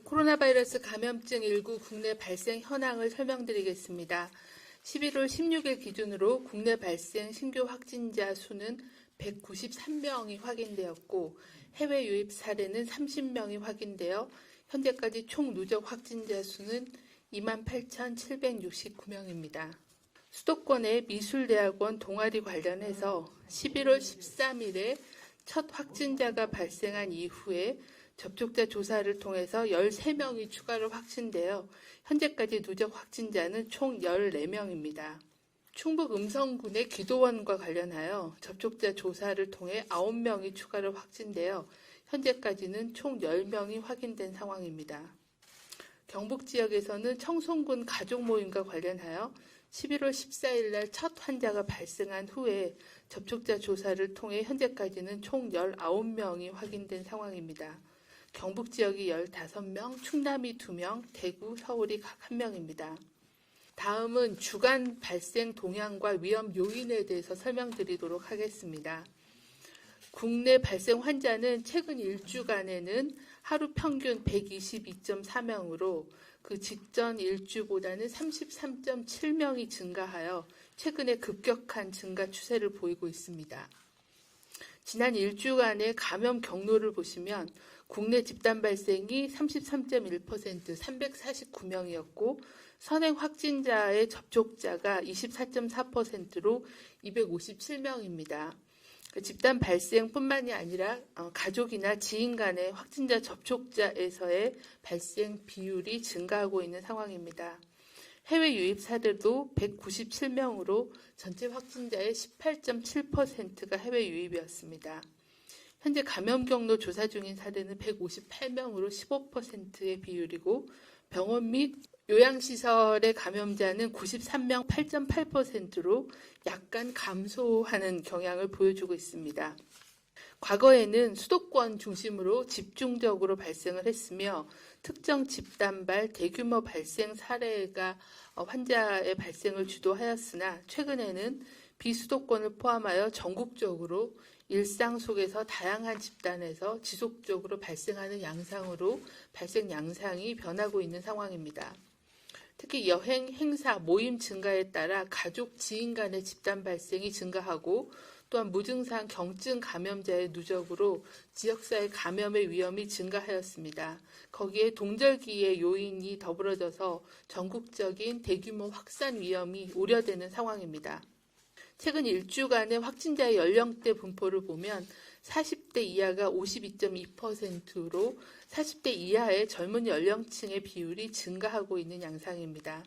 코로나 바이러스 감염증 19 국내 발생 현황을 설명드리겠습니다. 11월 16일 기준으로 국내 발생 신규 확진자 수는 193명이 확인되었고 해외 유입 사례는 30명이 확인되어 현재까지 총 누적 확진자 수는 28,769명입니다. 수도권의 미술대학원 동아리 관련해서 11월 13일에 첫 확진자가 발생한 이후에 접촉자 조사를 통해서 13명이 추가로 확진되어 현재까지 누적 확진자는 총 14명입니다. 충북 음성군의 기도원과 관련하여 접촉자 조사를 통해 9명이 추가로 확진되어 현재까지는 총 10명이 확인된 상황입니다. 경북 지역에서는 청송군 가족 모임과 관련하여 11월 14일 날 첫 환자가 발생한 후에 접촉자 조사를 통해 현재까지는 총 19명이 확인된 상황입니다. 경북 지역이 15명, 충남이 2명, 대구, 서울이 각 1명입니다. 다음은 주간 발생 동향과 위험 요인에 대해서 설명드리도록 하겠습니다. 국내 발생 환자는 최근 1주간에는 하루 평균 122.4명으로 그 직전 1주보다는 33.7명이 증가하여 최근에 급격한 증가 추세를 보이고 있습니다. 지난 1주간의 감염 경로를 보시면 국내 집단 발생이 33.1% 349명이었고 선행 확진자의 접촉자가 24.4%로 257명입니다. 집단 발생뿐만이 아니라 가족이나 지인 간의 확진자 접촉자에서의 발생 비율이 증가하고 있는 상황입니다. 해외 유입 사례도 197명으로 전체 확진자의 18.7%가 해외 유입이었습니다. 현재 감염 경로 조사 중인 사례는 158명으로 15%의 비율이고 병원 및 요양시설의 감염자는 93명 8.8%로 약간 감소하는 경향을 보여주고 있습니다. 과거에는 수도권 중심으로 집중적으로 발생을 했으며 특정 집단발 대규모 발생 사례가 환자의 발생을 주도하였으나 최근에는 비수도권을 포함하여 전국적으로 일상 속에서 다양한 집단에서 지속적으로 발생하는 양상으로 발생 양상이 변하고 있는 상황입니다. 특히 여행, 행사, 모임 증가에 따라 가족, 지인 간의 집단 발생이 증가하고 또한 무증상 경증 감염자의 누적으로 지역사회 감염의 위험이 증가하였습니다. 거기에 동절기의 요인이 더불어져서 전국적인 대규모 확산 위험이 우려되는 상황입니다. 최근 1주간의 확진자의 연령대 분포를 보면 40대 이하가 52.2%로 40대 이하의 젊은 연령층의 비율이 증가하고 있는 양상입니다.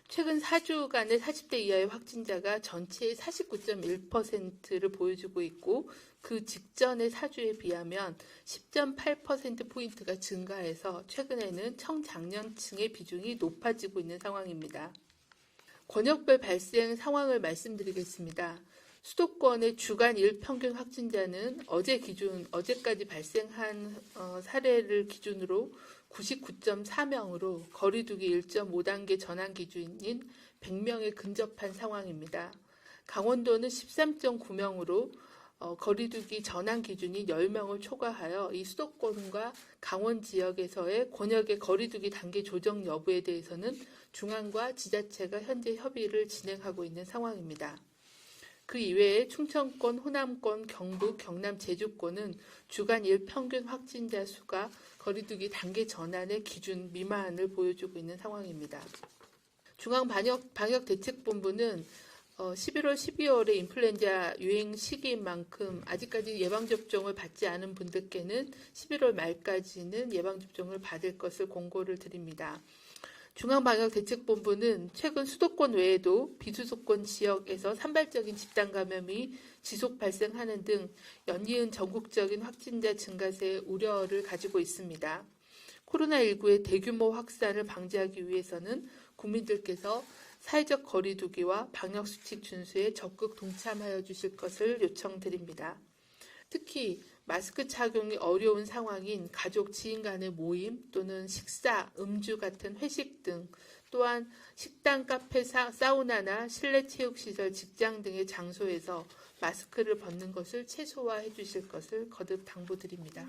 최근 4주간의 40대 이하의 확진자가 전체의 49.1%를 보여주고 있고 그 직전의 4주에 비하면 10.8%포인트가 증가해서 최근에는 청장년층의 비중이 높아지고 있는 상황입니다. 권역별 발생 상황을 말씀드리겠습니다. 수도권의 주간 일평균 확진자는 어제까지 발생한 사례를 기준으로 99.4명으로 거리두기 1.5단계 전환 기준인 100명에 근접한 상황입니다. 강원도는 13.9명으로 거리두기 전환 기준인 10명을 초과하여 이 수도권과 강원 지역에서의 권역의 거리두기 단계 조정 여부에 대해서는 중앙과 지자체가 현재 협의를 진행하고 있는 상황입니다. 그 이외에 충청권, 호남권, 경북, 경남, 제주권은 주간 일평균 확진자 수가 거리두기 단계 전환의 기준 미만을 보여주고 있는 상황입니다. 중앙방역대책본부는 11월, 12월에 인플루엔자 유행 시기인 만큼 아직까지 예방접종을 받지 않은 분들께는 11월 말까지는 예방접종을 받을 것을 공고를 드립니다. 중앙방역대책본부는 최근 수도권 외에도 비수도권 지역에서 산발적인 집단 감염이 지속 발생하는 등 연이은 전국적인 확진자 증가세에 우려를 가지고 있습니다. 코로나19의 대규모 확산을 방지하기 위해서는 국민들께서 사회적 거리두기와 방역수칙 준수에 적극 동참하여 주실 것을 요청드립니다. 특히 마스크 착용이 어려운 상황인 가족, 지인 간의 모임 또는 식사, 음주 같은 회식 등 또한 식당, 카페, 사우나나 실내 체육시설, 직장 등의 장소에서 마스크를 벗는 것을 최소화해 주실 것을 거듭 당부드립니다.